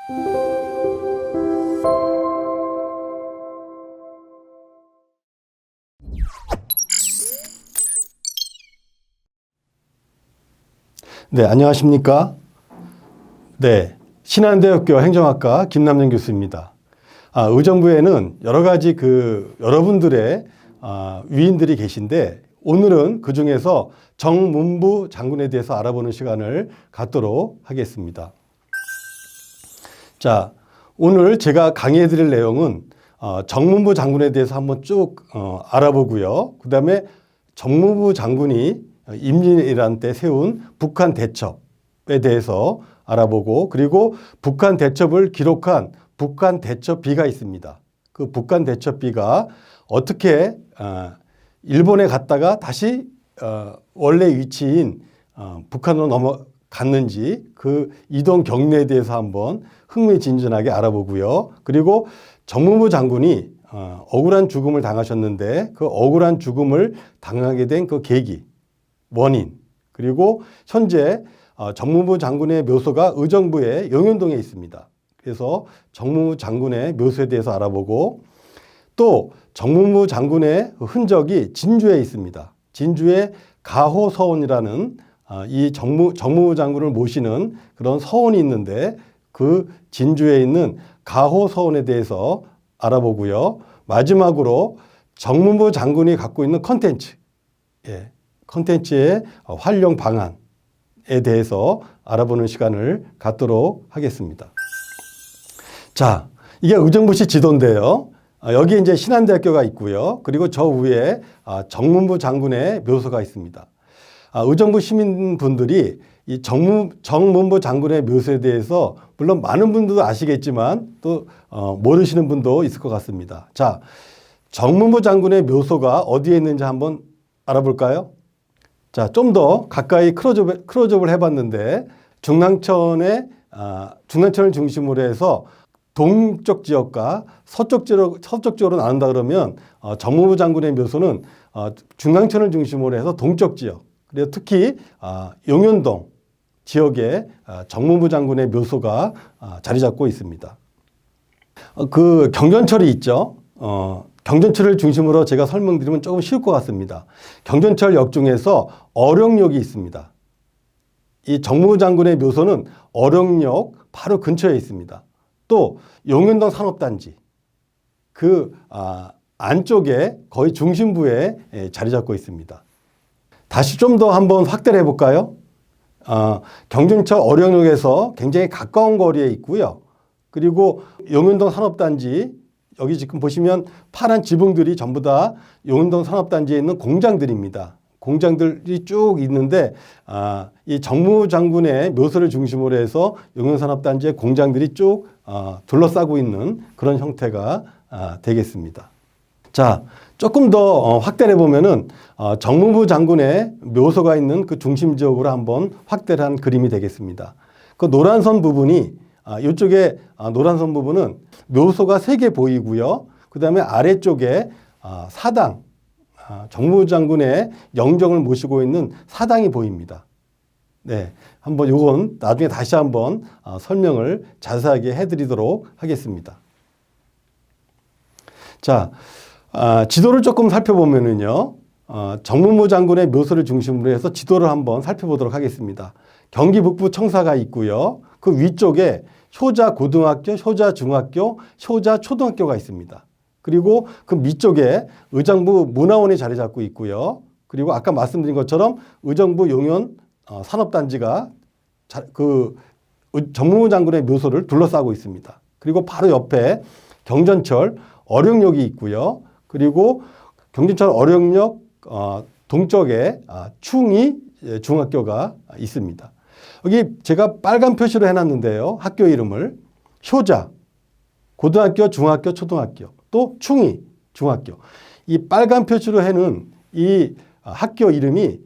네, 안녕하십니까? 네, 신한대학교 행정학과 김남년 교수입니다. 의정부에는 여러 가지 여러분들의 위인들이 계신데 오늘은 그 중에서 정문부 장군에 대해서 알아보는 시간을 갖도록 하겠습니다. 자, 오늘 제가 강의해 드릴 내용은 정문부 장군에 대해서 한번 쭉 알아보고요. 그 다음에 정문부 장군이 임진왜란 때 세운 북한 대첩에 대해서 알아보고, 그리고 북한 대첩을 기록한 북한 대첩비가 있습니다. 그 북한 대첩비가 어떻게 일본에 갔다가 다시 원래 위치인 북한으로 넘어갔는지 그 이동 경로에 대해서 한번 흥미진진하게 알아보고요. 그리고 정문부 장군이 억울한 죽음을 당하셨는데 그 억울한 죽음을 당하게 된 그 계기, 원인, 그리고 현재 정문부 장군의 묘소가 의정부의 용현동에 있습니다. 그래서 정문부 장군의 묘소에 대해서 알아보고, 또 정문부 장군의 흔적이 진주에 있습니다. 진주에 가호서원이라는 이 정문부 장군을 모시는 그런 서원이 있는데 그 진주에 있는 가호서원에 대해서 알아보고요. 마지막으로 정문부 장군이 갖고 있는 컨텐츠, 컨텐츠의 활용 방안에 대해서 알아보는 시간을 갖도록 하겠습니다. 자, 이게 의정부시 지도인데요. 여기 이제 신한대학교가 있고요. 그리고 저 위에 정문부 장군의 묘소가 있습니다. 의정부 시민분들이 이 정문부 장군의 묘소에 대해서 물론 많은 분들도 아시겠지만 또 모르시는 분도 있을 것 같습니다. 자, 정문부 장군의 묘소가 어디에 있는지 한번 알아볼까요? 자, 좀 더 가까이 클로즈업을 해봤는데 중랑천을 중심으로 해서 동쪽 지역과 서쪽 지역으로 나눈다 그러면 정문부 장군의 묘소는 중랑천을 중심으로 해서 동쪽 지역, 그리고 특히 용현동 지역에 정문부 장군의 묘소가 자리 잡고 있습니다. 그 경전철이 있죠. 경전철을 중심으로 제가 설명드리면 조금 쉬울 것 같습니다. 경전철역 중에서 어령역이 있습니다. 이 정문부 장군의 묘소는 어령역 바로 근처에 있습니다. 또 용현동 산업단지 그 안쪽에 거의 중심부에 자리 잡고 있습니다. 다시 좀 더 한번 확대를 해볼까요? 경전철 어령역에서 굉장히 가까운 거리에 있고요. 그리고 용현동 산업단지, 여기 지금 보시면 파란 지붕들이 전부 다 용현동 산업단지에 있는 공장들입니다. 공장들이 쭉 있는데 이 정문부 장군의 묘소를 중심으로 해서 용현동 산업단지의 공장들이 쭉 둘러싸고 있는 그런 형태가 되겠습니다. 자, 조금 더 확대를 해보면은 정문부 장군의 묘소가 있는 그 중심 지역으로 한번 확대를 한 그림이 되겠습니다. 그 노란선 부분이 이쪽에 노란선 부분은 묘소가 3개 보이고요. 그 다음에 아래쪽에 사당, 정문부 장군의 영정을 모시고 있는 사당이 보입니다. 네, 한번 요건 나중에 다시 한번 설명을 자세하게 해드리도록 하겠습니다. 자, 지도를 조금 살펴보면은요, 정문부 장군의 묘소를 중심으로 해서 지도를 한번 살펴보도록 하겠습니다. 경기 북부 청사가 있고요. 그 위쪽에 효자 고등학교, 효자 중학교, 효자 초등학교가 있습니다. 그리고 그 밑쪽에 의정부 문화원이 자리 잡고 있고요. 그리고 아까 말씀드린 것처럼 의정부 용현 산업단지가 그 정문부 장군의 묘소를 둘러싸고 있습니다. 그리고 바로 옆에 경전철 어령역이 있고요. 그리고 경전철 어령역 동쪽에 충이 중학교가 있습니다. 여기 제가 빨간 표시로 해놨는데요. 학교 이름을 효자, 고등학교, 중학교, 초등학교, 또 충이 중학교. 이 빨간 표시로 해놓은 이 학교 이름이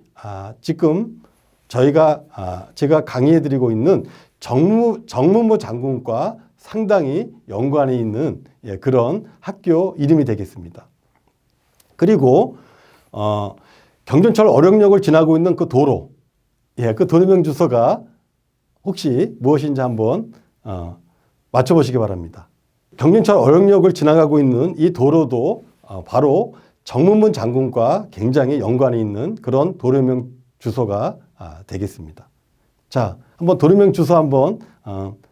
지금 제가 강의해드리고 있는 정문부 장군과 상당히 연관이 있는 그런 학교 이름이 되겠습니다. 그리고 경전철 어령역을 지나고 있는 그 도로, 그 도로명 주소가 혹시 무엇인지 한번 맞춰보시기 바랍니다. 경전철 어령역을 지나가고 있는 이 도로도 바로 정문문 장군과 굉장히 연관이 있는 그런 도로명 주소가 되겠습니다. 자, 한번 도로명 주소 한번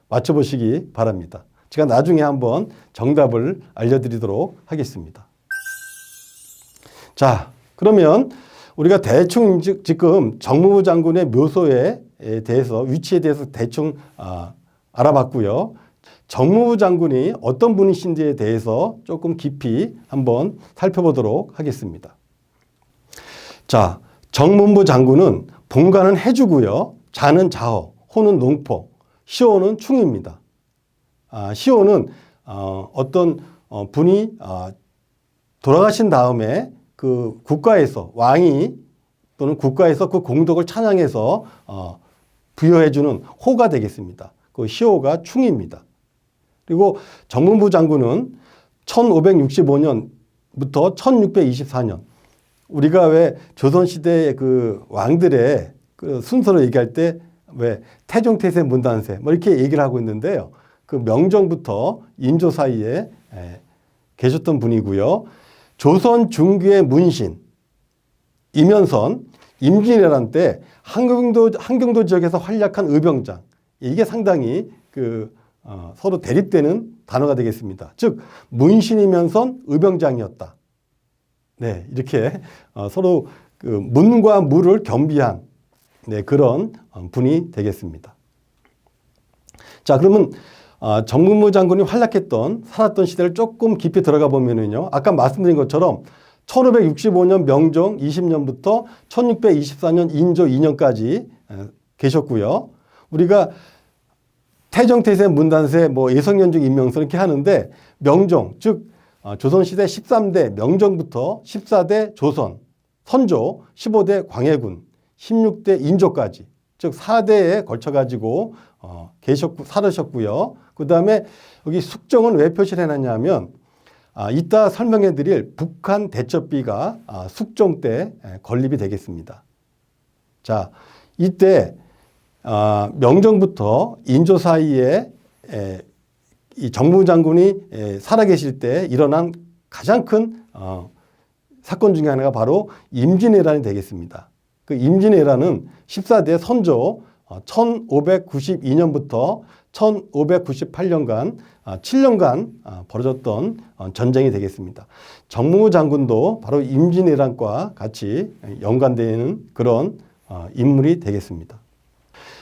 맞춰보시기 바랍니다. 제가 나중에 한번 정답을 알려드리도록 하겠습니다. 자, 그러면 우리가 대충 지금 정무부 장군의 묘소에 대해서, 위치에 대해서 대충 알아봤고요. 정무부 장군이 어떤 분이신지에 대해서 조금 깊이 한번 살펴보도록 하겠습니다. 자, 정문부 장군은 본관은 해주고요. 자는 자허, 호는 농포, 시호는 충입니다. 시호는 어떤 분이 돌아가신 다음에 그 국가에서, 왕이 또는 국가에서 그 공덕을 찬양해서 부여해주는 호가 되겠습니다. 그 시호가 충입니다. 그리고 정문부 장군은 1565년부터 1624년, 우리가 왜 조선시대의 그 왕들의 그 순서로 얘기할 때 왜 태종, 태세, 문단세 뭐 이렇게 얘기를 하고 있는데요. 그 명정부터 인조 사이에 계셨던 분이고요. 조선 중기의 문신, 이면선, 임진왜란 때 한경도 지역에서 활약한 의병장, 이게 상당히 서로 대립되는 단어가 되겠습니다. 즉 문신이면선 의병장이었다. 네, 이렇게 서로 그 문과 무를 겸비한 그런 분이 되겠습니다. 자, 그러면 정문부 장군이 살았던 시대를 조금 깊이 들어가 보면은요, 아까 말씀드린 것처럼 1565년 명종 20년부터 1624년 인조 2년까지 계셨고요. 우리가 태정, 태세, 문단세, 예성연중, 임명선 이렇게 하는데 명종, 즉 조선시대 13대 명종부터 14대 조선, 선조, 15대 광해군, 16대 인조까지, 즉 4대에 걸쳐가지고 살으셨고요. 그 다음에 여기 숙정은 왜 표시를 해놨냐면 이따 설명해 드릴 북한 대첩비가 숙종 때 건립이 되겠습니다. 자, 이때 명정부터 인조 사이에 이 정무 장군이 살아계실 때 일어난 가장 큰 사건 중에 하나가 바로 임진왜란이 되겠습니다. 그 임진왜란은 14대 선조 1592년부터 1598년간 7년간 벌어졌던 전쟁이 되겠습니다. 정무 장군도 바로 임진왜란과 같이 연관되는 그런 인물이 되겠습니다.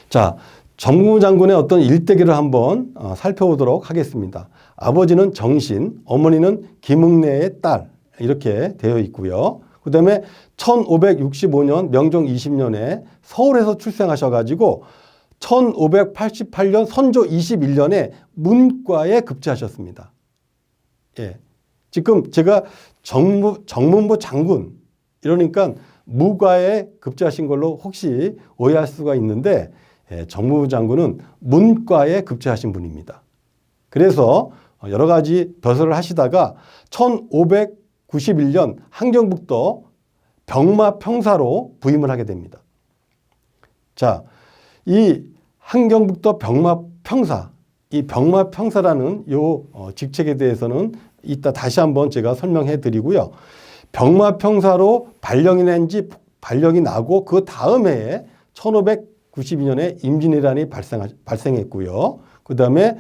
자, 정무 장군의 어떤 일대기를 한번 살펴보도록 하겠습니다. 아버지는 정신, 어머니는 김응래의 딸, 이렇게 되어 있고요. 그 다음에 1565년 명종 20년에 서울에서 출생하셔가지고 1588년 선조 21년에 문과에 급제하셨습니다. 예. 지금 제가 정문부 장군 이러니까 무과에 급제하신 걸로 혹시 오해할 수가 있는데 정무부 장군은 문과에 급제하신 분입니다. 그래서 여러 가지 벼슬을 하시다가 1591년 한경북도 병마평사로 부임을 하게 됩니다. 자, 이 한경북도 병마평사, 이 병마평사라는 요 직책에 대해서는 이따 다시 한번 제가 설명해 드리고요. 병마평사로 발령이 나고 그 다음 해에 1592년에 임진왜란이 발생했고요. 그 다음에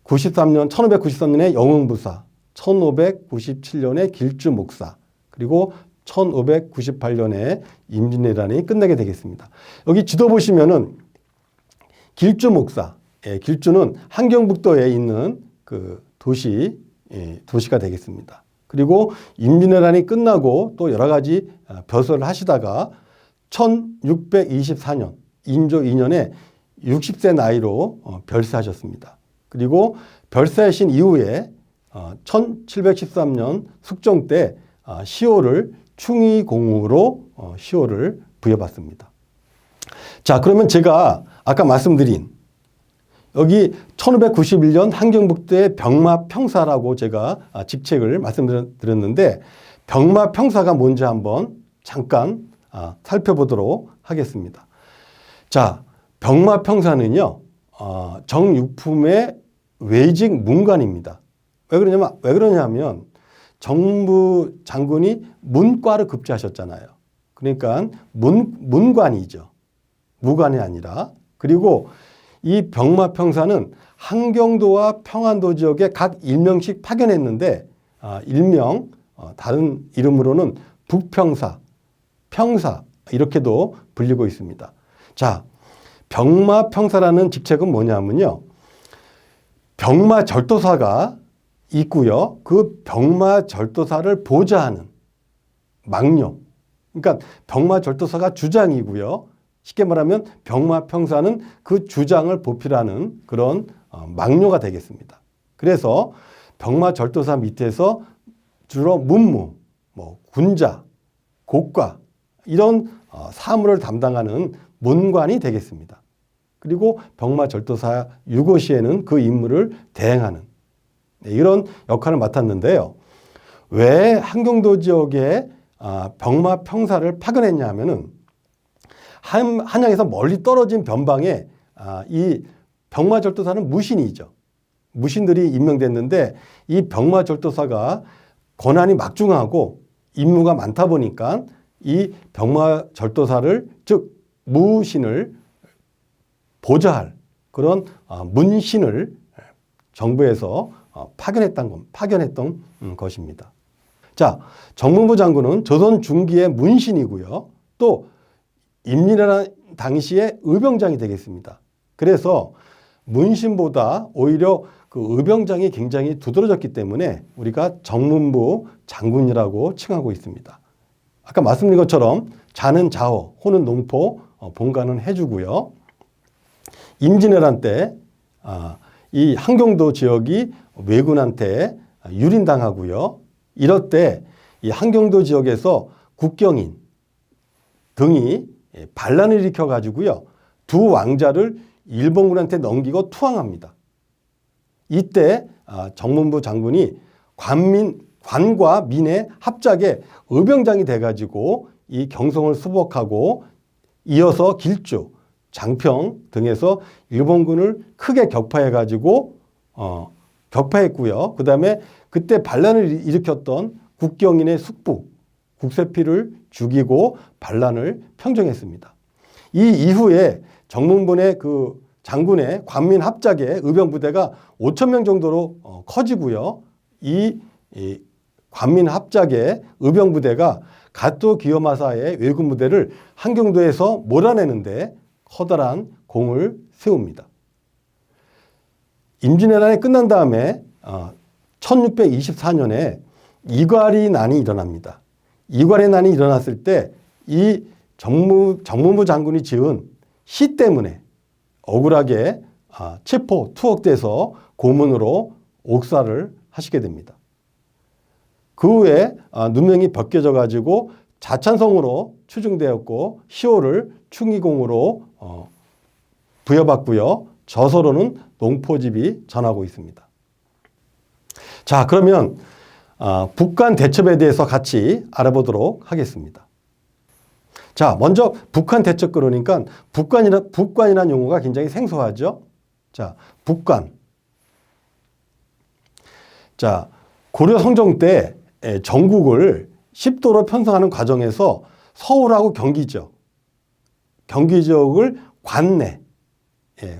1593년에 영흥부사, 1597년에 길주목사, 그리고 1598년에 임진왜란이 끝나게 되겠습니다. 여기 지도 보시면은 길주목사, 길주는 한경북도에 있는 그 도시가 되겠습니다. 그리고 임진왜란이 끝나고 또 여러 가지 벼슬을 하시다가 1624년 인조 2년에 60세 나이로 별세하셨습니다. 그리고 별세하신 이후에 1713년 숙종 때 시호를 충의공으로 시호를 부여받습니다. 자, 그러면 제가 아까 말씀드린 여기 1591년 한경북도의 병마평사라고 제가 직책을 말씀드렸는데 병마평사가 뭔지 한번 잠깐 살펴보도록 하겠습니다. 자, 병마평사는요, 정육품의 외직 문관입니다. 왜 그러냐면 정부 장군이 문과를 급제하셨잖아요. 그러니까 문관이죠. 무관이 아니라. 그리고 이 병마평사는 한경도와 평안도 지역에 각 1명씩 파견했는데 일명 다른 이름으로는 북평사, 평사 이렇게도 불리고 있습니다. 자, 병마평사라는 직책은 뭐냐면요. 병마절도사가 있고요. 그 병마절도사를 보좌하는 망령. 그러니까 병마절도사가 주장이고요. 쉽게 말하면 병마평사는 그 주장을 보필하는 그런 망료가 되겠습니다. 그래서 병마절도사 밑에서 주로 문무, 군자, 곡과 이런 사물을 담당하는 문관이 되겠습니다. 그리고 병마절도사 유고시에는 그 임무를 대행하는 이런 역할을 맡았는데요. 왜 한경도 지역에 병마평사를 파견했냐 하면은 한양에서 멀리 떨어진 변방에 이 병마절도사는 무신이죠. 무신들이 임명됐는데 이 병마절도사가 권한이 막중하고 임무가 많다 보니까 이 병마절도사를 즉 무신을 보좌할 그런 문신을 정부에서 파견했던 것입니다. 자, 정문부 장군은 조선 중기의 문신이고요. 또 임진왜란 당시의 의병장이 되겠습니다. 그래서 문신보다 오히려 그 의병장이 굉장히 두드러졌기 때문에 우리가 정문부 장군이라고 칭하고 있습니다. 아까 말씀드린 것처럼 자는 자호, 호는 농포, 본관은 해주고요. 임진왜란 때 이 한경도 지역이 왜군한테 유린당하고요. 이럴 때 이 한경도 지역에서 국경인 등이 반란을 일으켜 가지고요. 두 왕자를 일본군한테 넘기고 투항합니다. 이때 정문부 장군이 관과 민의 합작에 의병장이 돼가지고 이 경성을 수복하고 이어서 길주, 장평 등에서 일본군을 크게 격파해가지고 격파했고요. 그 다음에 그때 반란을 일으켰던 국경인의 숙부, 국세피를 죽이고 반란을 평정했습니다. 이 이후에 정문분의 그 장군의 관민 합작의 의병부대가 5,000명 정도로 커지고요. 이 관민 합작의 의병부대가 가토 기요마사의 왜군 부대를 한경도에서 몰아내는데 커다란 공을 세웁니다. 임진왜란이 끝난 다음에 1624년에 이괄이 난이 일어납니다. 이괄의 난이 일어났을 때 이 정문부 장군이 지은 시 때문에 억울하게 체포, 투옥돼서 고문으로 옥살을 하시게 됩니다. 그 후에 누명이 벗겨져 가지고 자찬성으로 추증되었고 시호를 충의공으로 부여받고요. 저서로는 농포집이 전하고 있습니다. 자, 그러면 북한 대첩에 대해서 같이 알아보도록 하겠습니다. 자, 먼저 북한 대첩 그러니까 북관이라는 용어가 굉장히 생소하죠. 자, 북관. 자, 고려 성종 때 전국을 10도로 편성하는 과정에서 서울하고 경기지역, 경기 지역을 관내,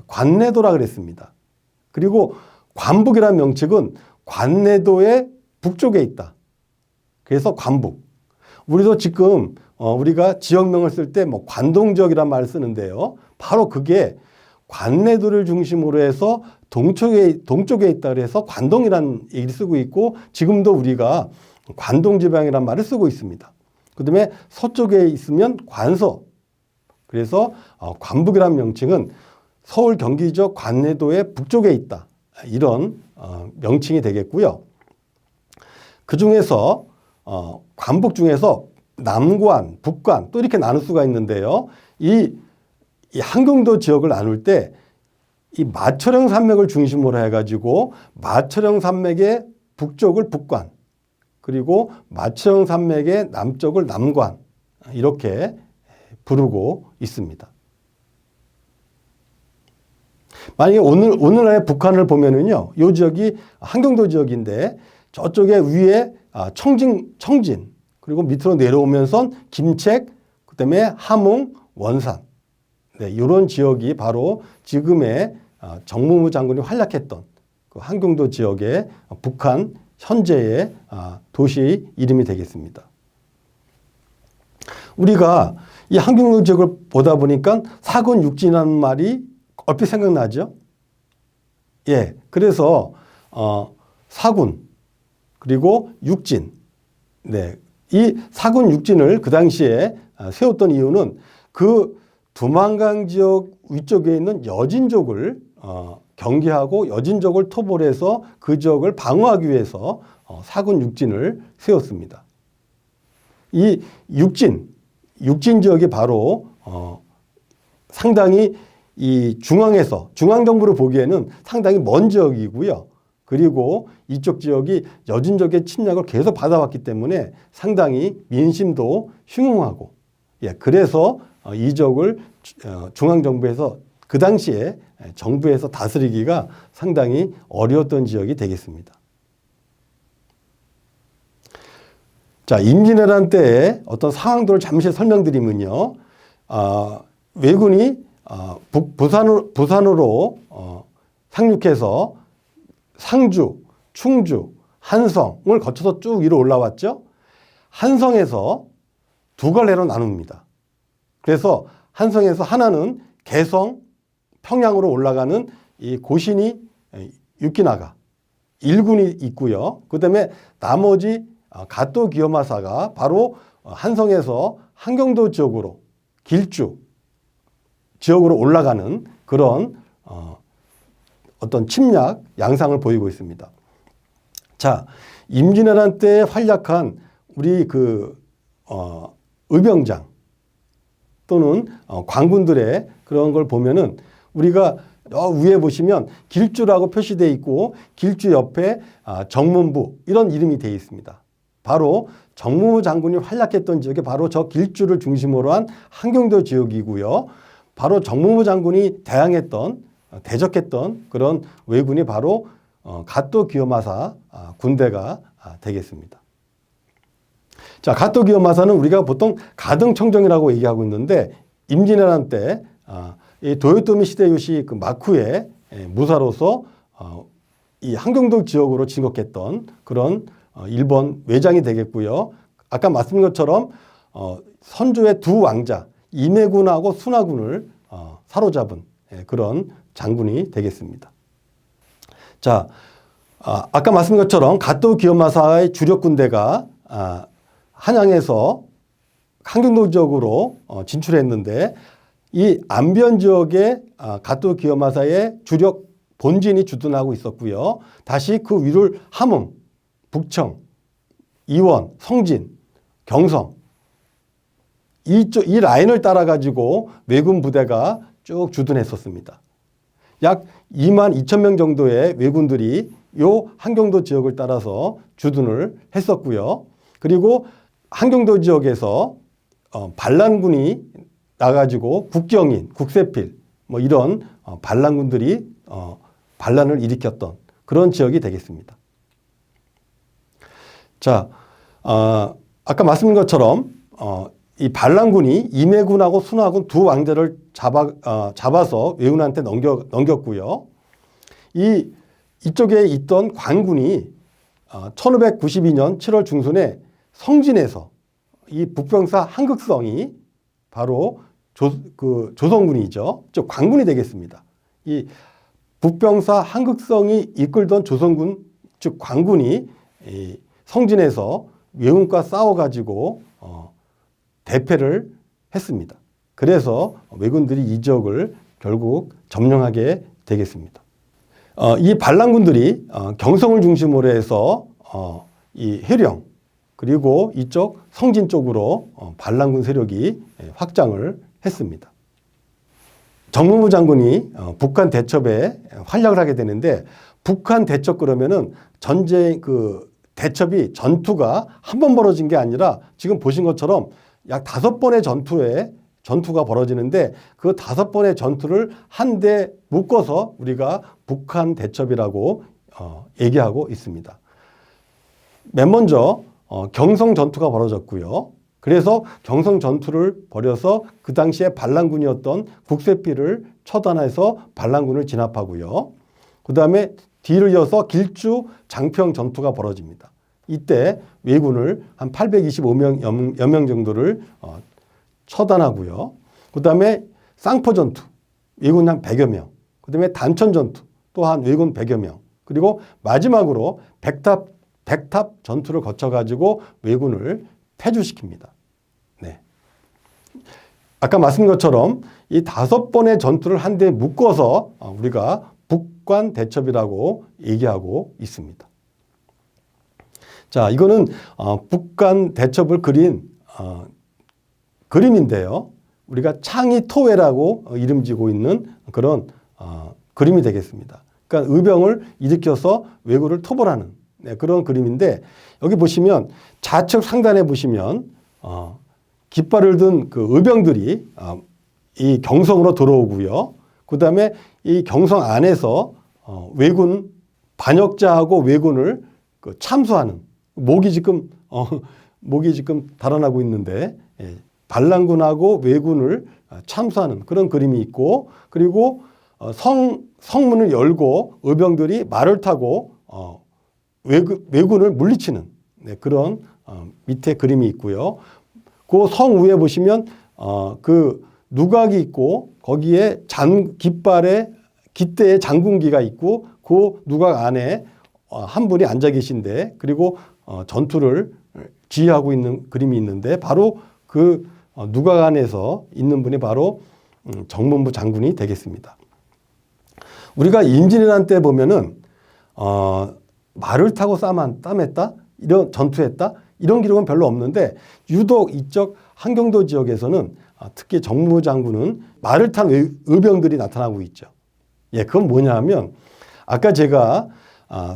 관내도라 그랬습니다. 그리고 관북이라는 명칭은 관내도의 북쪽에 있다. 그래서 관북. 우리도 지금 우리가 지역명을 쓸 때 뭐 관동지역이란 말을 쓰는데요. 바로 그게 관내도를 중심으로 해서 동쪽에 있다 그래서 관동이라는 얘기를 쓰고 있고 지금도 우리가 관동지방이란 말을 쓰고 있습니다. 그 다음에 서쪽에 있으면 관서. 그래서 관북이라는 명칭은 서울 경기 지역 관내도의 북쪽에 있다. 이런 명칭이 되겠고요. 그 중에서 관북 중에서 남관, 북관 또 이렇게 나눌 수가 있는데요. 이 한경도 지역을 나눌 때 이 마철형 산맥을 중심으로 해가지고 마철형 산맥의 북쪽을 북관 그리고 마철형 산맥의 남쪽을 남관 이렇게 부르고 있습니다. 만약에 오늘날의 북한을 보면은요, 이 지역이 한경도 지역인데 저쪽에 위에 청진, 그리고 밑으로 내려오면서 김책, 그다음에 함흥, 원산. 네, 이런 지역이 바로 지금의 정무무 장군이 활약했던 그 한경도 지역의 북한 현재의 도시 이름이 되겠습니다. 우리가 이 한경도 지역을 보다 보니까 사군 육진이라는 말이 얼핏 생각나죠? 예, 그래서 사군 그리고 육진, 네, 이 사군 육진을 그 당시에 세웠던 이유는 그 두만강 지역 위쪽에 있는 여진족을 경계하고 여진족을 토벌해서 그 지역을 방어하기 위해서 사군 육진을 세웠습니다. 이 육진 지역이 바로 상당히 이 중앙정부를 보기에는 상당히 먼 지역이고요. 그리고 이쪽 지역이 여진족의 침략을 계속 받아왔기 때문에 상당히 민심도 흉흉하고, 예, 그래서 이 지역을 중앙정부에서 그 당시에 정부에서 다스리기가 상당히 어려웠던 지역이 되겠습니다. 자, 임진왜란 때의 어떤 상황들을 잠시 설명드리면요. 왜군이 부산으로 상륙해서 상주, 충주, 한성을 거쳐서 쭉 위로 올라왔죠. 한성에서 두 갈래로 나눕니다. 그래서 한성에서 하나는 개성, 평양으로 올라가는 이 고신이 유키나가 1군이 있고요. 그 다음에 나머지 가토 기요마사가 바로 한성에서 한경도 지역으로 길주 지역으로 올라가는 그런 어떤 침략 양상을 보이고 있습니다. 자, 임진왜란 때 활약한 우리 의병장 또는 관군들의 그런 걸 보면은 우리가 위에 보시면 길주라고 표시되어 있고 길주 옆에 정문부 이런 이름이 되어 있습니다. 바로 정무무 장군이 활약했던 지역이 바로 저 길주를 중심으로 한 한경도 지역이고요. 바로 정무무 장군이 대적했던 그런 왜군이 바로 가토 기요마사 군대가 되겠습니다. 자, 가토 기요마사는 우리가 보통 가등청정이라고 얘기하고 있는데 임진왜란 때 이 도요토미 히데요시 그 마쿠의 무사로서 이 한경도 지역으로 진격했던 그런 일본 외장이 되겠고요. 아까 말씀드린 것처럼 선조의 두 왕자 이매군하고 순하군을 사로잡은 그런 장군이 되겠습니다. 자, 아까 말씀드린 것처럼 가토 기요마사의 주력 군대가 한양에서 한경도 지역으로 진출했는데 이 안변 지역에 가토 기요마사의 주력 본진이 주둔하고 있었고요. 다시 그 위를 함흥, 북청, 이원, 성진, 경성 이 라인을 따라 가지고 왜군 부대가 쭉 주둔했었습니다. 약 22,000명 정도의 왜군들이 요 한경도 지역을 따라서 주둔을 했었고요. 그리고 한경도 지역에서 반란군이 나가지고 국경인, 국세필 뭐 이런 반란군들이 반란을 일으켰던 그런 지역이 되겠습니다. 자, 아까 말씀드린 것처럼 이 반란군이 이매군하고 순하군 두 왕자를 잡아서 왜군한테 넘겼고요. 이쪽에 있던 관군이 1592년 7월 중순에 성진에서 이 북병사 한극성이 바로 조선군이죠. 즉 관군이 되겠습니다. 이 북병사 한극성이 이끌던 조선군 즉 관군이 성진에서 왜군과 싸워가지고 대패를 했습니다. 그래서 왜군들이 이 지역을 결국 점령하게 되겠습니다. 이 반란군들이 경성을 중심으로 해서 이 해령 그리고 이쪽 성진 쪽으로 반란군 세력이 확장을 했습니다. 정무무 장군이 북한 대첩에 활약을 하게 되는데 북한 대첩 그러면은 전쟁 대첩이 전투가 한 번 벌어진 게 아니라 지금 보신 것처럼 약 5번의 전투에 전투가 벌어지는데 그 5번의 전투를 한데 묶어서 우리가 북한 대첩이라고 얘기하고 있습니다. 맨 먼저 경성 전투가 벌어졌고요. 그래서 경성 전투를 벌여서 그 당시에 반란군이었던 국세필을 처단해서 반란군을 진압하고요. 그 다음에 뒤를 이어서 길주 장평 전투가 벌어집니다. 이때 왜군을 한 825여 명 정도를 처단하고요. 그 다음에 쌍포 전투, 왜군 한 100여 명. 그 다음에 단천 전투, 또한 왜군 100여 명. 그리고 마지막으로 백탑 전투를 거쳐가지고 왜군을 패주시킵니다. 네. 아까 말씀드린 것처럼 이 5번의 전투를 한데 묶어서 우리가 북관 대첩이라고 얘기하고 있습니다. 자, 이거는 북한 대첩을 그린 그림인데요. 우리가 창의토회라고 이름 지고 있는 그런 그림이 되겠습니다. 그러니까 의병을 일으켜서 왜구를 토벌하는 그런 그림인데, 여기 보시면 좌측 상단에 보시면 깃발을 든 그 의병들이 이 경성으로 들어오고요. 그 다음에 이 경성 안에서 왜군 반역자하고 왜군을 참수하는 목이 지금 달아나고 있는데, 반란군하고 왜군을 참수하는 그런 그림이 있고, 그리고 성문을 열고 의병들이 말을 타고 왜군을 물리치는 그런 밑에 그림이 있고요. 그 성 위에 보시면 그 누각이 있고 거기에 깃발에 깃대에 장군기가 있고 그 누각 안에 한 분이 앉아 계신데, 그리고 전투를 지휘하고 있는 그림이 있는데, 바로 그 누각 안에서 있는 분이 바로 정문부 장군이 되겠습니다. 우리가 임진왜란 때 보면은 말을 타고 싸맸다, 이런 전투했다, 이런 기록은 별로 없는데, 유독 이쪽 한경도 지역에서는 특히 정문부 장군은 말을 탄 의병들이 나타나고 있죠. 예, 그건 뭐냐 하면, 아까 제가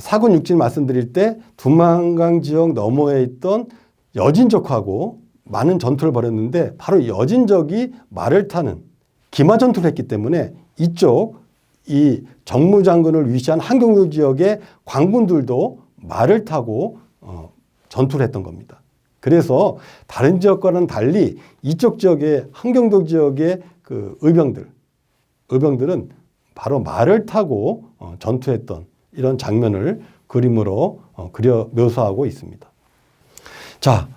사군 육진 말씀드릴 때 두만강 지역 너머에 있던 여진족하고 많은 전투를 벌였는데, 바로 여진족이 말을 타는 기마 전투를 했기 때문에 이쪽 이 정무장군을 위시한 한경도 지역의 관군들도 말을 타고 전투를 했던 겁니다. 그래서 다른 지역과는 달리 이쪽 지역의 한경도 지역의 그 의병들은 바로 말을 타고 전투했던 이런 장면을 그림으로 그려 묘사하고 있습니다. 자,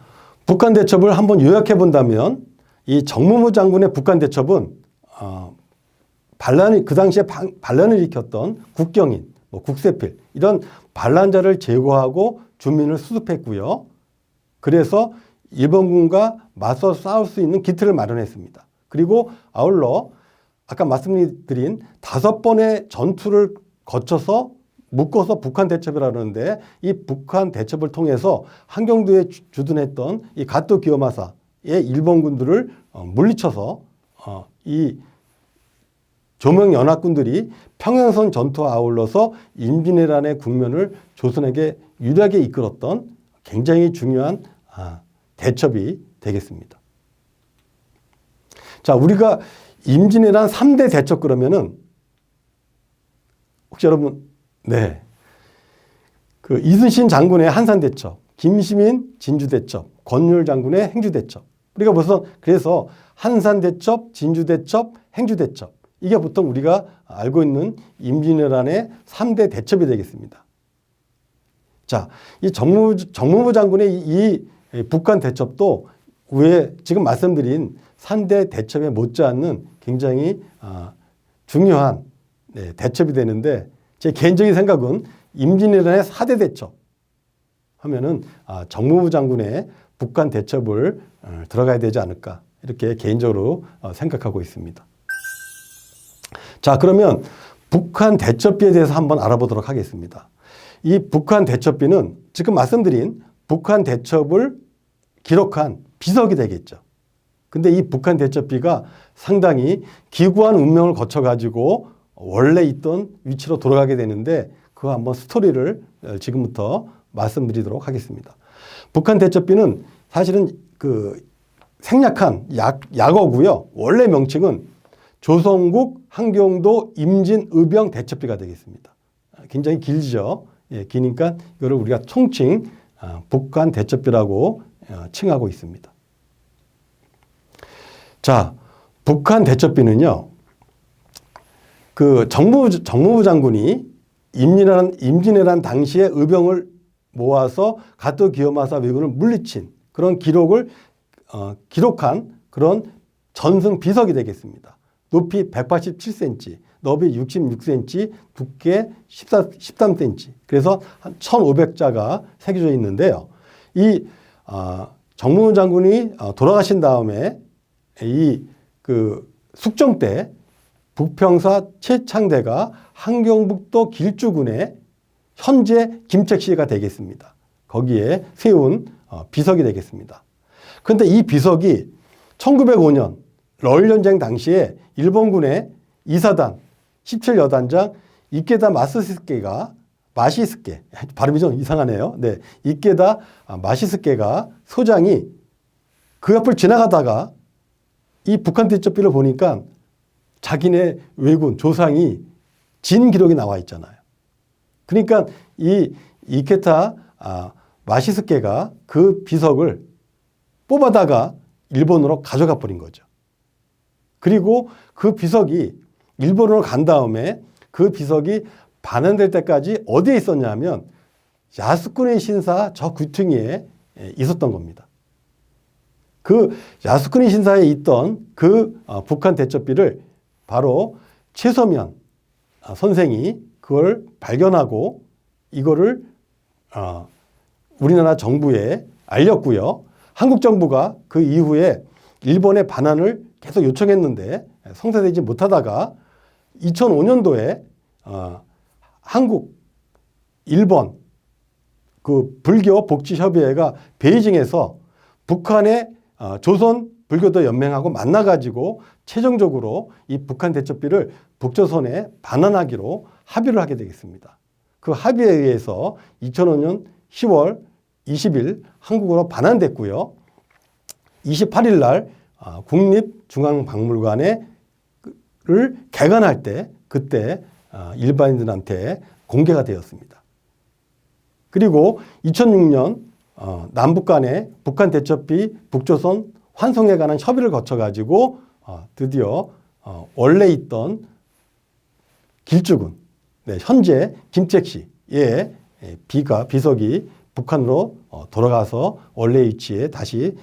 북한 대첩을 한번 요약해 본다면, 이 정무부 장군의 북한 대첩은 그 당시에 반란을 일으켰던 국경인, 국세필 이런 반란자를 제거하고 주민을 수습했고요. 그래서 일본군과 맞서 싸울 수 있는 기틀을 마련했습니다. 그리고 아울러 아까 말씀드린 5번의 전투를 거쳐서 묶어서 북한 대첩이라고 하는데, 이 북한 대첩을 통해서 한경도에 주둔했던 이 가토 기요마사의 일본군들을 물리쳐서 이 조명연합군들이 평양선 전투와 아울러서 임진왜란의 국면을 조선에게 유리하게 이끌었던 굉장히 중요한 대첩이 되겠습니다. 자, 우리가 임진왜란 3대 대첩 그러면은 혹시 여러분, 네, 그 이순신 장군의 한산대첩, 김시민 진주대첩, 권율 장군의 행주대첩, 우리가 그래서 한산대첩, 진주대첩, 행주대첩, 이게 보통 우리가 알고 있는 임진왜란의 3대 대첩이 되겠습니다. 자, 이 정무부 장군의 이 북한 대첩도 왜 지금 말씀드린 3대 대첩에 못지않는 굉장히 중요한 대첩이 되는데, 제 개인적인 생각은 임진왜란의 4대 대첩 하면은 정무부 장군의 북한 대첩을 들어가야 되지 않을까, 이렇게 개인적으로 생각하고 있습니다. 자, 그러면 북한 대첩비에 대해서 한번 알아보도록 하겠습니다. 이 북한 대첩비는 지금 말씀드린 북한 대첩을 기록한 비석이 되겠죠. 근데 이 북한 대첩비가 상당히 기구한 운명을 거쳐가지고 원래 있던 위치로 돌아가게 되는데, 그거 한번 스토리를 지금부터 말씀드리도록 하겠습니다. 북한 대첩비는 사실은 그 생략한 약어고요. 원래 명칭은 조선국 항경도 임진 의병 대첩비가 되겠습니다. 굉장히 길죠. 예, 기니까 이거를 우리가 총칭 북한 대첩비라고 칭하고 있습니다. 자, 북한 대첩비는요, 그 정무부 장군이 임진왜란 당시에 의병을 모아서 가토 기요마사 왜군을 물리친 그런 기록을 기록한 그런 전승 비석이 되겠습니다. 높이 187cm, 너비 66cm, 두께 13cm. 그래서 한 1,500자가 새겨져 있는데요. 이 정무훈 장군이 돌아가신 다음에 이 그 숙종 때 북평사 최창대가 함경북도 길주군의 현재 김책시가 되겠습니다. 거기에 세운 비석이 되겠습니다. 그런데 이 비석이 1905년 러일전쟁 당시에 일본군의 이사단 17여단장 이케다 마시스케 발음이 좀 이상하네요. 네, 이케다 마시스케가 소장이 그 옆을 지나가다가 이 북한 대첩비를 보니까 자기네 왜군 조상이 진 기록이 나와 있잖아요. 그러니까 이 이케타 마시스케가 그 비석을 뽑아다가 일본으로 가져가 버린 거죠. 그리고 그 비석이 일본으로 간 다음에 그 비석이 반환될 때까지 어디에 있었냐면 야스쿠니 신사 저 귀퉁이에 있었던 겁니다. 그 야스쿠니 신사에 있던 그 북한 대첩비를 바로 최서면 선생이 그걸 발견하고 이거를 우리나라 정부에 알렸고요. 한국 정부가 그 이후에 일본의 반환을 계속 요청했는데 성사되지 못하다가 2005년도에 한국, 일본 그 불교 복지협의회가 베이징에서 북한의 조선 불교도 연맹하고 만나가지고 최종적으로 이 북한 대첩비를 북조선에 반환하기로 합의를 하게 되겠습니다. 그 합의에 의해서 2005년 10월 20일 한국으로 반환됐고요. 28일 날 국립중앙박물관을 개관할 때 그때 일반인들한테 공개가 되었습니다. 그리고 2006년 남북 간의 북한 대첩비 북조선 환송에 관한 협의를 거쳐가지고 드디어 원래 있던 길주군, 네, 현재 김책시의 비석이 북한으로 돌아가서 원래 위치에 다시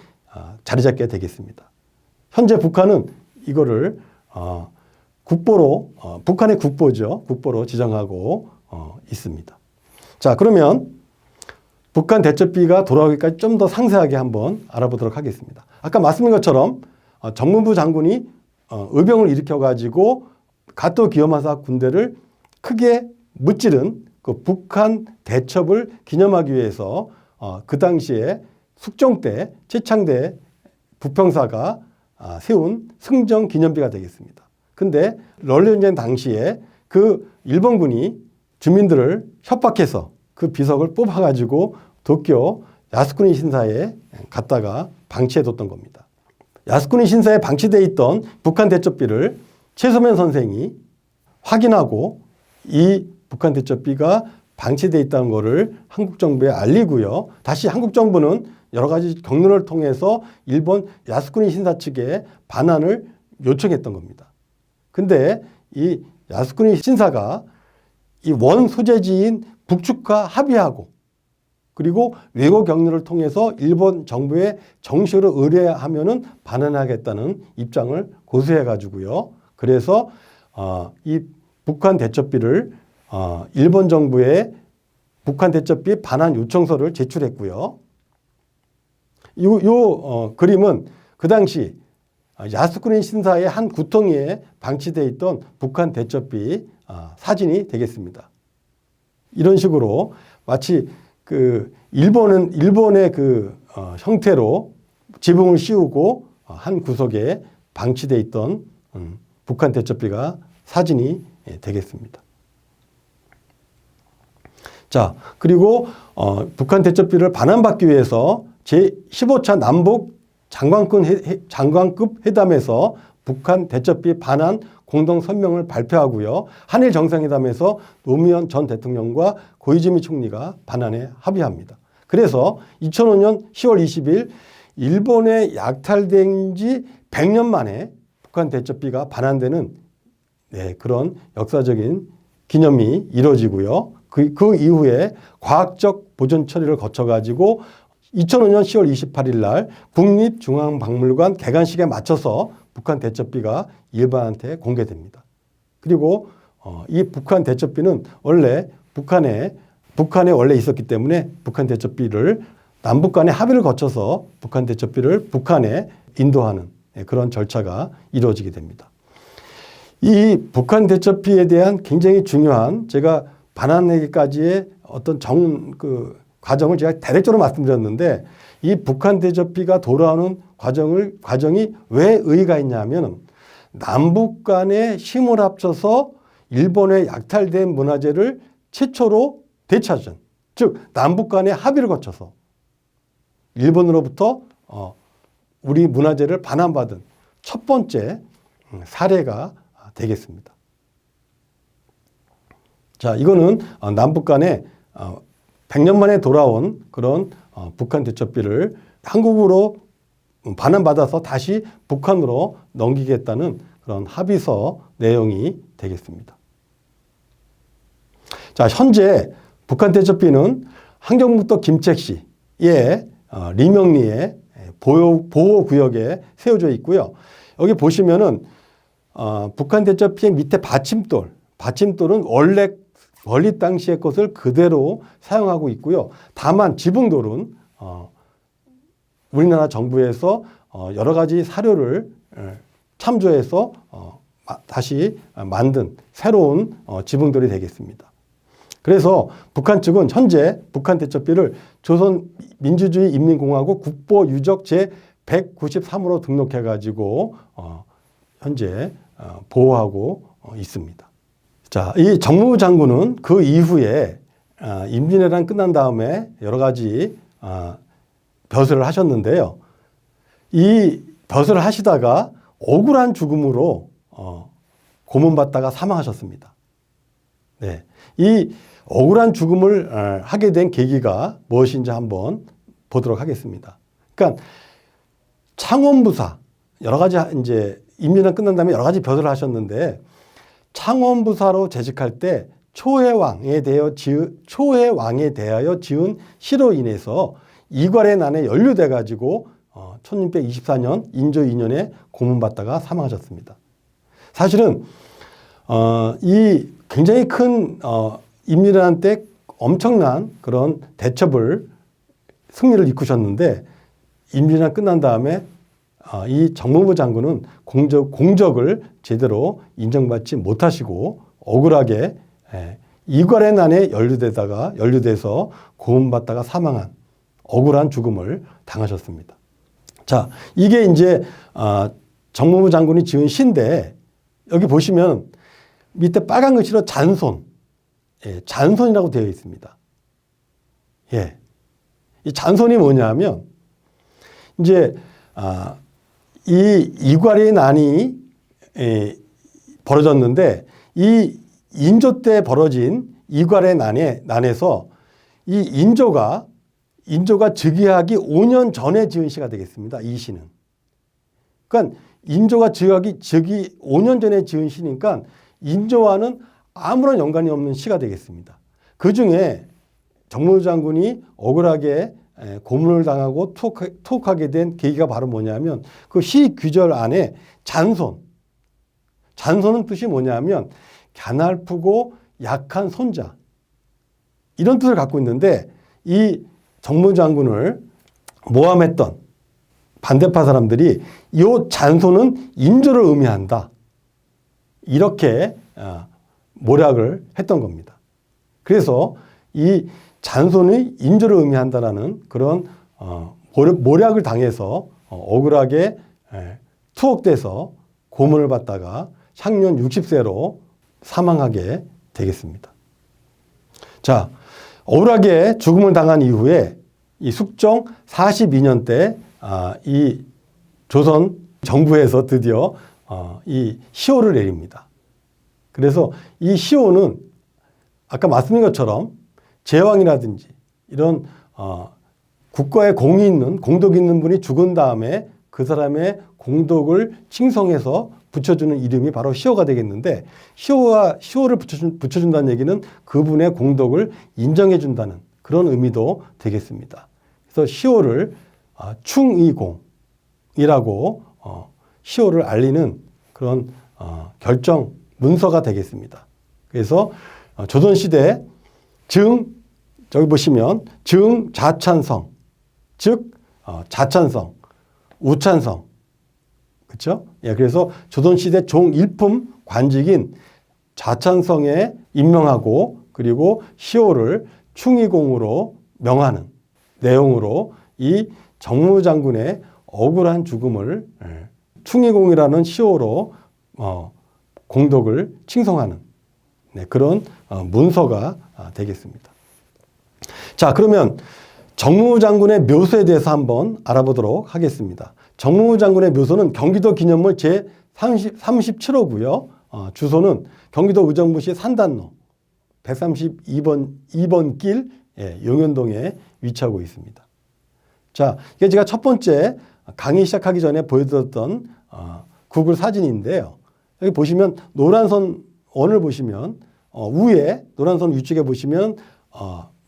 자리 잡게 되겠습니다. 현재 북한은 이거를 국보로 북한의 국보죠. 국보로 지정하고 있습니다. 자, 그러면 북한 대첩비가 돌아오기까지 좀 더 상세하게 한번 알아보도록 하겠습니다. 아까 말씀드린 것처럼 정무부 장군이 의병을 일으켜가지고 가토 기요마사 군대를 크게 무찌른 그 북한 대첩을 기념하기 위해서 그 당시에 숙종 때 최창대 부평사가 세운 승정 기념비가 되겠습니다. 근데 러일전쟁 당시에 그 일본군이 주민들을 협박해서 그 비석을 뽑아가지고 도쿄 야스쿠니 신사에 갖다가 방치해뒀던 겁니다. 야스쿠니 신사에 방치되어 있던 북한 대첩비를 최소면 선생이 확인하고 이 북한 대첩비가 방치되어 있다는 것을 한국 정부에 알리고요. 다시 한국 정부는 여러 가지 경로를 통해서 일본 야스쿠니 신사 측에 반환을 요청했던 겁니다. 근데 이 야스쿠니 신사가 이 원 소재지인 북측과 합의하고 그리고 외고 경로를 통해서 일본 정부에 정식으로 의뢰하면은 반환하겠다는 입장을 고수해 가지고요. 그래서 이 북한 대첩비를 일본 정부에 북한 대첩비 반환 요청서를 제출했고요. 요 그림은 그 당시 야스쿠니 신사의 한 구덩이에 방치되어 있던 북한 대첩비 사진이 되겠습니다. 이런 식으로 마치 그 일본의 그 형태로 지붕을 씌우고 한 구석에 방치되어 있던 북한 대첩비가 사진이 되겠습니다. 자, 그리고 북한 대첩비를 반환받기 위해서 제15차 남북 장관급 회담에서 북한 대첩비 반환 공동 성명을 발표하고요. 한일 정상회담에서 노무현 전 대통령과 고이즈미 총리가 반환에 합의합니다. 그래서 2005년 10월 20일 일본에 약탈된 지 100년 만에 북한 대첩비가 반환되는 그런 역사적인 기념이 이루어지고요. 그 이후에 과학적 보존 처리를 거쳐가지고 2005년 10월 28일 날 국립중앙박물관 개관식에 맞춰서 북한 대첩비가 일반한테 공개됩니다. 그리고 이 북한 대첩비는 원래 북한에 원래 있었기 때문에 북한 대첩비를 남북 간의 합의를 거쳐서 북한 대첩비를 북한에 인도하는 그런 절차가 이루어지게 됩니다. 이 북한 대첩비에 대한 굉장히 중요한 제가 반환하기까지의 어떤 과정을 제가 대략적으로 말씀드렸는데 이 북한 대첩비가 돌아오는 과정이 왜 의의가 있냐면 남북 간의 힘을 합쳐서 일본에 약탈된 문화재를 최초로 되찾은, 즉 남북 간의 합의를 거쳐서 일본으로부터 우리 문화재를 반환받은 첫 번째 사례가 되겠습니다. 자, 이거는 남북 간에 100년 만에 돌아온 그런 북한 대첩비를 한국으로 반환받아서 다시 북한으로 넘기겠다는 그런 합의서 내용이 되겠습니다. 자, 현재 북한 대첩비는 환경북도 김책시의 리명리의 보호구역에 세워져 있고요. 여기 보시면은 북한 대첩비의 밑에 받침돌은 원래 건립 당시의 것을 그대로 사용하고 있고요. 다만 지붕돌은 우리나라 정부에서 여러 가지 사료를 참조해서 다시 만든 새로운 지붕돌이 되겠습니다. 그래서 북한 측은 현재 북한 대첩비를 조선민주주의인민공화국 국보유적 제193으로 등록해가지고 현재 보호하고 있습니다. 자, 이 정무부 장군은 그 이후에 임진왜란 끝난 다음에 여러 가지 벼슬을 하셨는데요. 이 벼슬을 하시다가 억울한 죽음으로 고문받다가 사망하셨습니다. 네, 이 억울한 죽음을 하게 된 계기가 무엇인지 한번 보도록 하겠습니다. 그러니까 창원부사 여러 가지 이제 임진왜란 끝난 다음에 여러 가지 벼슬을 하셨는데 창원부사로 재직할 때 초해왕에 대하여 지은 시로 인해서 이괄의 난에 연루돼 가지고 1624년 인조 2년에 고문받다가 사망하셨습니다. 사실은 이 굉장히 큰 임진왜란 때 엄청난 그런 승리를 이끄셨는데 임진왜란 끝난 다음에 이 정무부 장군은 공적을 제대로 인정받지 못하시고 억울하게 이괄의 난에 연루돼서 고문받다가 사망한 억울한 죽음을 당하셨습니다. 자, 이게 이제 정무부 장군이 지은 시인데 여기 보시면 밑에 빨간 글씨로 잔손이라고 되어 있습니다. 예. 이 잔손이 뭐냐면 이제 이 이괄의 난이 벌어졌는데 이 인조 때 벌어진 이괄의 난에서 이 인조가 즉위하기 5년 전에 지은 시가 되겠습니다. 이 시는. 그러니까 인조가 즉위 5년 전에 지은 시니까 인조와는 아무런 연관이 없는 시가 되겠습니다. 그 중에 정무부 장군이 억울하게 고문을 당하고 투옥하게 된 계기가 바로 뭐냐면 그 시 귀절 안에 잔손은 뜻이 뭐냐면 갸냘프고 약한 손자 이런 뜻을 갖고 있는데 이 정무부 장군을 모함했던 반대파 사람들이 이 잔손은 인조를 의미한다 이렇게 모략을 했던 겁니다. 그래서 이 잔손이 인조를 의미한다라는 그런 모략을 당해서 억울하게 투옥돼서 고문을 받다가 향년 60세로 사망하게 되겠습니다. 자, 억울하게 죽음을 당한 이후에 이 숙종 42년 때 이 조선 정부에서 드디어 이 시호를 내립니다. 그래서 이 시호는 아까 말씀드린 것처럼 제왕이라든지 이런 국가에 공덕 있는 분이 죽은 다음에 그 사람의 공덕을 칭송해서 붙여주는 이름이 바로 시호가 되겠는데, 시호를 붙여준다는 얘기는 그분의 공덕을 인정해준다는 그런 의미도 되겠습니다. 그래서 시호를 충의공이라고 시호를 알리는 그런 결정 문서가 되겠습니다. 그래서 조선시대 저기 보시면 자찬성, 즉 자찬성, 우찬성, 그렇죠? 예, 그래서 조선시대 종일품 관직인 자찬성에 임명하고 그리고 시호를 충의공으로 명하는 내용으로 이 정무장군의 억울한 죽음을 충의공이라는 시호로 공덕을 칭송하는 그런 문서가 되겠습니다. 자, 그러면 정무장군의 묘소에 대해서 한번 알아보도록 하겠습니다. 정무장군의 묘소는 경기도 기념물 제37호고요. 주소는 경기도 의정부시 산단로 132번 길 용현동에 위치하고 있습니다. 자, 이게 제가 첫 번째 강의 시작하기 전에 보여드렸던 구글 사진인데요. 여기 보시면 노란선 원을 보시면 위에 노란선 위쪽에 보시면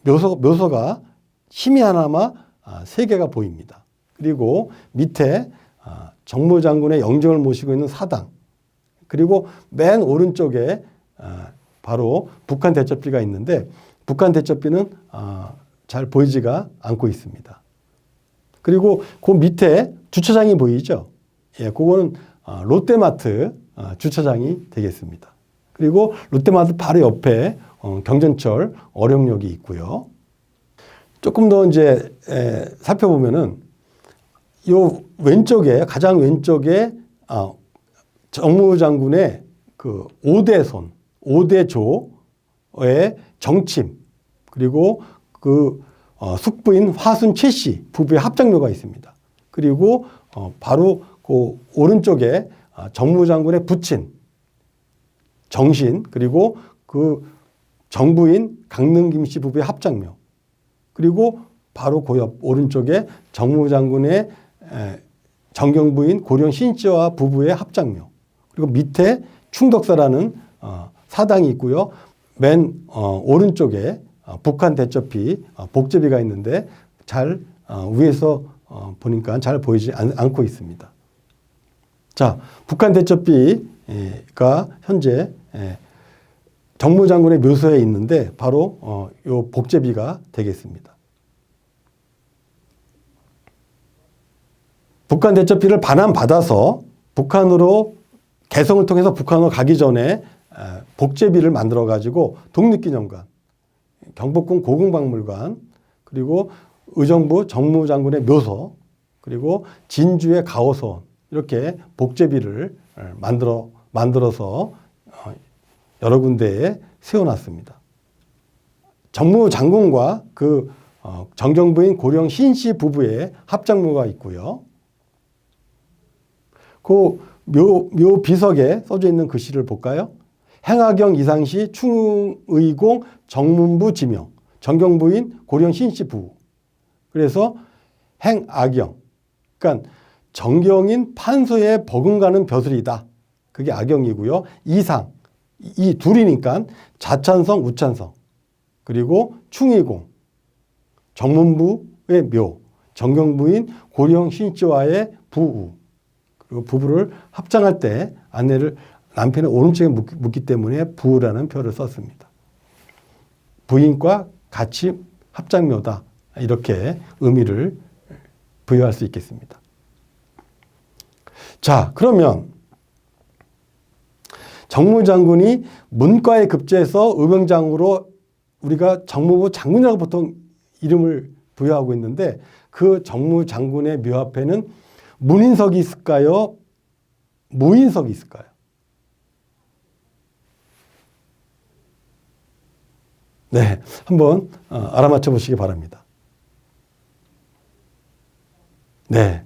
묘소가 희미하나마 3개가 보입니다. 그리고 밑에 정무장군의 영정을 모시고 있는 사당, 그리고 맨 오른쪽에 바로 북한 대첩비가 있는데 북한 대첩비는 잘 보이지가 않고 있습니다. 그리고 그 밑에 주차장이 보이죠? 예, 그거는 롯데마트 주차장이 되겠습니다. 그리고 롯데마트 바로 옆에 경전철 어령역이 있고요. 조금 더 이제 살펴보면은 요 왼쪽에 가장 왼쪽에 정무장군의 그 5대손, 5대조의 정침, 그리고 그 숙부인 화순 최씨 부부의 합장묘가 있습니다. 그리고 바로 그 오른쪽에 정무장군의 부친 정신, 그리고 그 정부인 강릉김 씨 부부의 합장묘, 그리고 바로 그 옆 오른쪽에 정무장군의 정경부인 고령 신씨와 부부의 합장묘, 그리고 밑에 충덕사라는 사당이 있고요. 맨 오른쪽에 북한 대첩비 복제비가 있는데 잘 위에서 보니까 잘 보이지 않고 있습니다. 자, 북한 대첩비가 현재 정무장군의 묘소에 있는데 바로 요 복제비가 되겠습니다. 북한 대첩비를 반환받아서 북한으로 개성을 통해서 북한으로 가기 전에 복제비를 만들어 가지고 독립기념관, 경복궁 고궁박물관, 그리고 의정부 정무장군의 묘소, 그리고 진주의 가호서원, 이렇게 복제비를 만들어서 여러 군데에 세워놨습니다. 정무장군과 그 정경부인 고령 신씨 부부의 합장묘가 있고요. 그 묘 비석에 써져 있는 글씨를 볼까요? 행하경 이상시 충의공 정문부 지명, 정경부인 고령 신씨 부부. 그래서 행악영, 그러니까 정경인 판서에 버금가는 벼슬이다. 그게 악영이고요. 이상, 이 둘이니까 자찬성, 우찬성, 그리고 충의공, 정문부의 묘, 정경부인 고령 신씨와의 부우, 그리고 부부를 합장할 때 아내를 남편의 오른쪽에 묻기 때문에 부우라는 표를 썼습니다. 부인과 같이 합장묘다, 이렇게 의미를 부여할 수 있겠습니다. 자, 그러면 정무장군이 문과에 급제해서 의병장으로 우리가 정무부 장군이라고 보통 이름을 부여하고 있는데 그 정무장군의 묘 앞에는 문인석이 있을까요? 무인석이 있을까요? 네, 한번 알아맞혀 보시기 바랍니다. 네,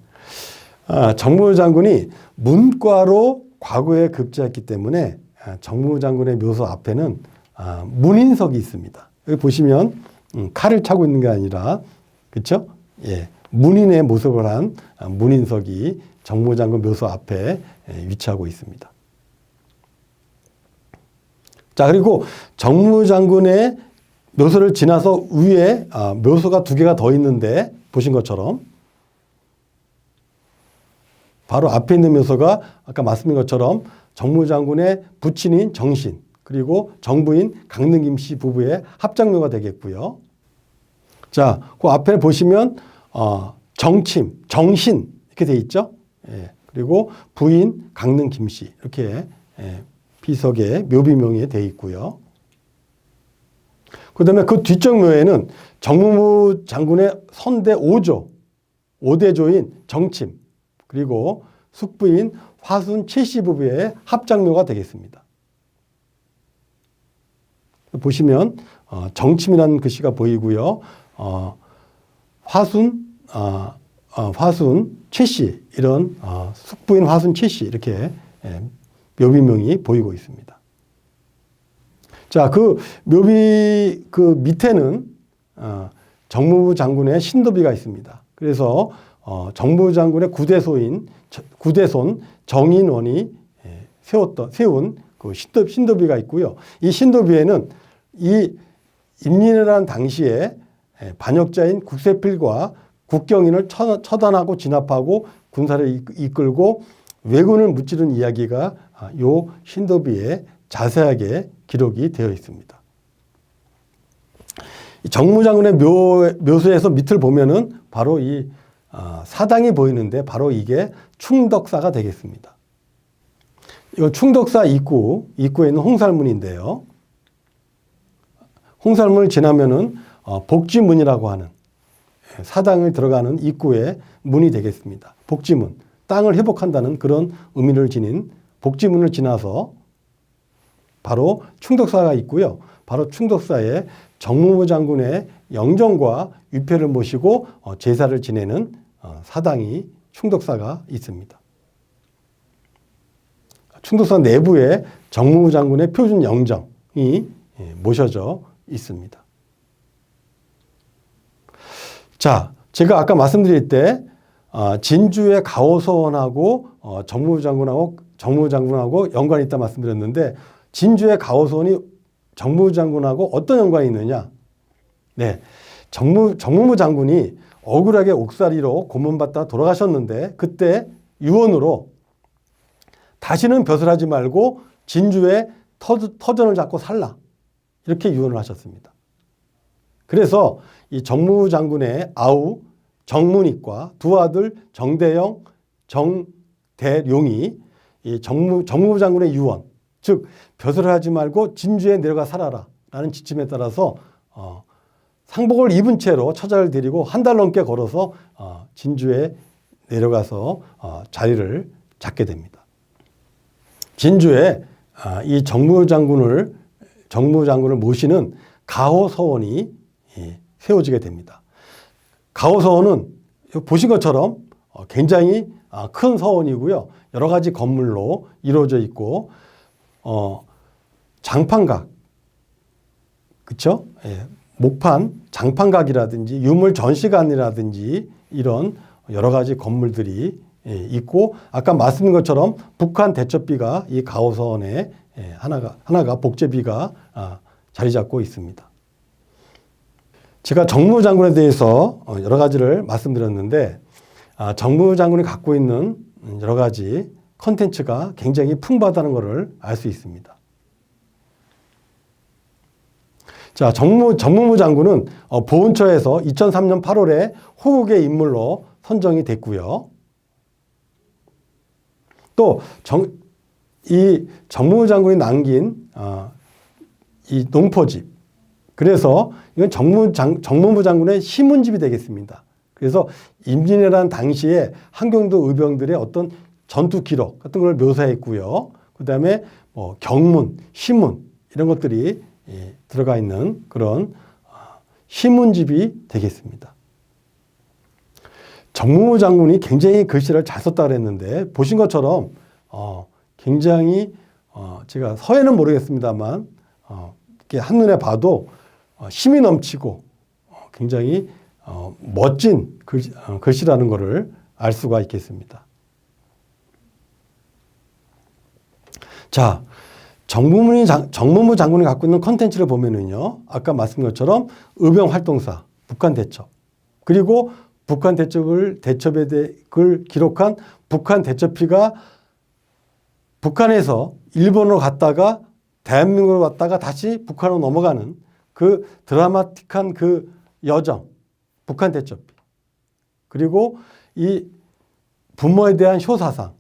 정무 장군이 문과로 과거에 급제했기 때문에 정무 장군의 묘소 앞에는 문인석이 있습니다. 여기 보시면 칼을 차고 있는 게 아니라, 그렇죠? 예, 문인의 모습을 한 문인석이 정무 장군 묘소 앞에 위치하고 있습니다. 자, 그리고 정무 장군의 묘소를 지나서 위에 묘소가 두 개가 더 있는데, 보신 것처럼 바로 앞에 있는 묘소가 아까 말씀드린 것처럼 정무 장군의 부친인 정신, 그리고 정부인 강릉김 씨 부부의 합장묘가 되겠고요. 자, 그 앞에 보시면 정침, 정신 이렇게 돼 있죠. 예, 그리고 부인 강릉김 씨 이렇게 비석의 묘비명이 돼 있고요. 그다음에 그 뒤쪽 묘에는 정무 장군의 선대 5대조인 정침, 그리고 숙부인 화순 최씨 부부의 합장묘가 되겠습니다. 보시면 정침이라는 글씨가 보이고요. 화순 최씨, 이런 숙부인 화순 최씨 이렇게 묘비명이 보이고 있습니다. 자, 그 묘비 그 밑에는 정무부 장군의 신도비가 있습니다. 그래서 정무부 장군의 구대손 정인원이 세운 그 신도비가 있고요. 이 신도비에는 이 임진왜란 당시에 반역자인 국세필과 국경인을 처단하고 진압하고 군사를 이끌고 왜군을 무찌른 이야기가 요 신도비에 자세하게 기록이 되어 있습니다. 정무장군의 묘소에서 밑을 보면은 바로 이 사당이 보이는데 바로 이게 충덕사가 되겠습니다. 이 충덕사 입구에 있는 홍살문인데요. 홍살문을 지나면은 복지문이라고 하는 사당을 들어가는 입구의 문이 되겠습니다. 복지문, 땅을 회복한다는 그런 의미를 지닌 복지문을 지나서 바로 충덕사가 있고요. 바로 충덕사에 정무부 장군의 영정과 위패를 모시고 제사를 지내는 사당이 충덕사가 있습니다. 충덕사 내부에 정무부 장군의 표준 영정이 모셔져 있습니다. 자, 제가 아까 말씀드릴 때 진주의 가오서원하고 정무부 장군하고 연관이 있다 말씀드렸는데, 진주의 가오서원이 정무부 장군하고 어떤 연관이 있느냐? 네, 정무부 장군이 억울하게 옥살이로 고문받다 돌아가셨는데, 그때 유언으로 다시는 벼슬하지 말고 진주의 터전을 잡고 살라, 이렇게 유언을 하셨습니다. 그래서 이 정무부 장군의 아우 정문익과 두 아들 정대영, 정대룡이 이 정무부 장군의 유언, 즉 벼슬을 하지 말고 진주에 내려가 살아라 라는 지침에 따라서 상복을 입은 채로 처자를 데리고 한 달 넘게 걸어서 진주에 내려가서 자리를 잡게 됩니다. 진주에 이 정무부 장군을 모시는 가호서원이 세워지게 됩니다. 가호서원은 보신 것처럼 굉장히 큰 서원이고요. 여러 가지 건물로 이루어져 있고, 장판각, 그쵸? 예, 목판, 장판각이라든지 유물 전시관이라든지 이런 여러 가지 건물들이 있고, 아까 말씀드린 것처럼 북한 대첩비가 이 가호서원에 하나가 복제비가 자리 잡고 있습니다. 제가 정무부 장군에 대해서 여러 가지를 말씀드렸는데, 정무부 장군이 갖고 있는 여러 가지 컨텐츠가 굉장히 풍부하다는 것을 알 수 있습니다. 자, 정무부 장군은 보훈처에서 2003년 8월에 호국의 인물로 선정이 됐고요. 또 이 정무부 장군이 남긴 이 농포집, 그래서 이건 정무부 장군의 시문집이 되겠습니다. 그래서 임진왜란 당시에 한경도 의병들의 어떤 전투 기록 같은 걸 묘사했고요. 그 다음에 경문, 시문 이런 것들이 들어가 있는 그런 시문집이 되겠습니다. 정무부 장군이 굉장히 글씨를 잘 썼다 그랬는데 보신 것처럼 굉장히 제가 서예는 모르겠습니다만 이렇게 한눈에 봐도 힘이 넘치고 굉장히 멋진 글씨라는 것을 알 수가 있겠습니다. 자, 정무부 장군이 갖고 있는 컨텐츠를 보면은요, 아까 말씀드린 것처럼 의병활동사, 북한 대첩, 그리고 북한 대첩을 기록한 북한 대첩피가 북한에서 일본으로 갔다가 대한민국으로 갔다가 다시 북한으로 넘어가는 그 드라마틱한 그 여정, 북한 대첩피. 그리고 이 부모에 대한 효사상,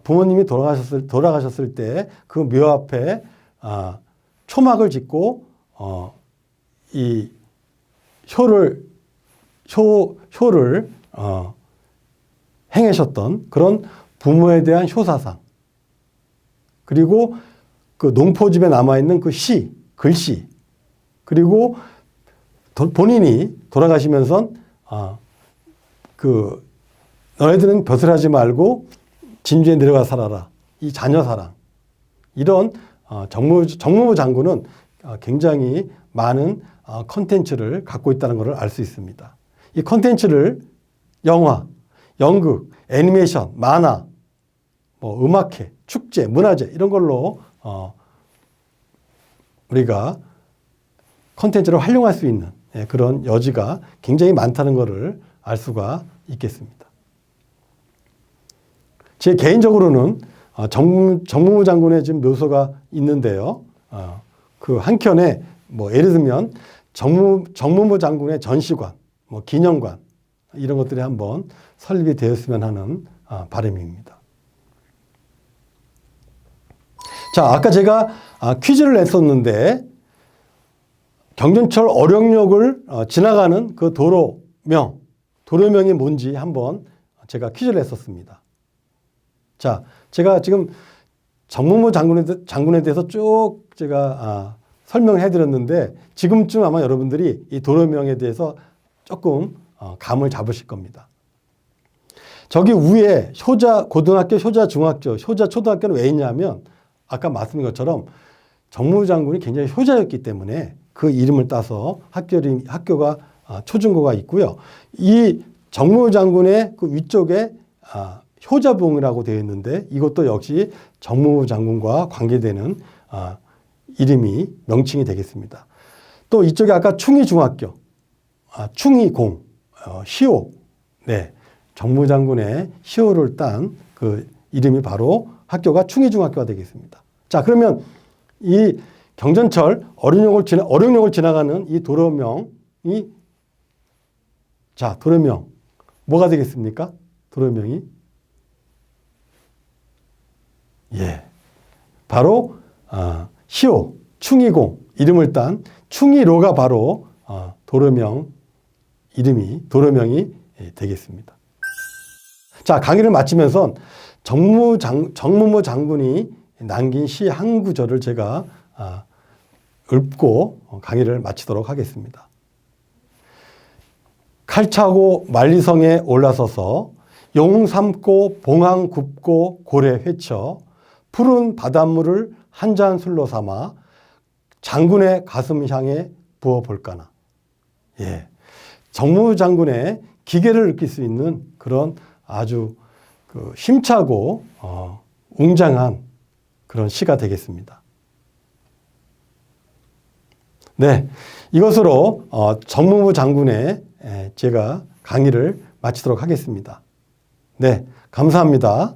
부모님이 돌아가셨을 때 그 묘 앞에 초막을 짓고 이 효를 행하셨던 그런 부모에 대한 효사상, 그리고 그 농포집에 남아있는 그 글씨, 그리고 본인이 돌아가시면서 너희들은 벼슬하지 말고 진주에 내려가 살아라. 이 자녀 사랑. 이런 정무부 장군은 굉장히 많은 컨텐츠를 갖고 있다는 것을 알 수 있습니다. 이 컨텐츠를 영화, 연극, 애니메이션, 만화, 음악회, 축제, 문화제 이런 걸로 우리가 컨텐츠를 활용할 수 있는 그런 여지가 굉장히 많다는 것을 알 수가 있겠습니다. 제 개인적으로는 정무부 장군의 지금 묘소가 있는데요. 그 한켠에 예를 들면 정무부 장군의 전시관, 기념관 이런 것들이 한번 설립이 되었으면 하는 바람입니다. 자, 아까 제가 퀴즈를 냈었는데 경전철 어령역을 지나가는 그 도로명이 뭔지 한번 제가 퀴즈를 냈었습니다. 자, 제가 지금 정무부 장군에 대해서 쭉 제가 설명해 드렸는데 지금쯤 아마 여러분들이 이 도로명에 대해서 조금 감을 잡으실 겁니다. 저기 위에 고등학교, 중학교, 초등학교는 왜 있냐면 아까 말씀드린 것처럼 정무부 장군이 굉장히 효자였기 때문에 그 이름을 따서 학교가 초중고가 있고요. 이 정무부 장군의 그 위쪽에 효자부흥이라고 되어 있는데 이것도 역시 정무부 장군과 관계되는 명칭이 되겠습니다. 또 이쪽에 아까 충의중학교, 충의공, 시호, 네, 정무부 장군의 시호를 딴 그 이름이 바로 학교가 충의중학교가 되겠습니다. 자, 그러면 이 경전철 어령역을 지나가는 이 도로명 뭐가 되겠습니까? 도로명이 바로 시호, 충의공 이름을 딴 충의로가 바로 도로명이 되겠습니다. 자, 강의를 마치면서 정무부 장군이 남긴 시 한 구절을 제가 읊고 강의를 마치도록 하겠습니다. 칼차고 만리성에 올라서서 용 삼고 봉황 굽고 고래 회쳐 푸른 바닷물을 한 잔 술로 삼아 장군의 가슴 향에 부어볼까나. 예, 정무부 장군의 기계를 느낄 수 있는 그런 아주 힘차고 웅장한 그런 시가 되겠습니다. 네, 이것으로 정무부 장군의 제가 강의를 마치도록 하겠습니다. 네, 감사합니다.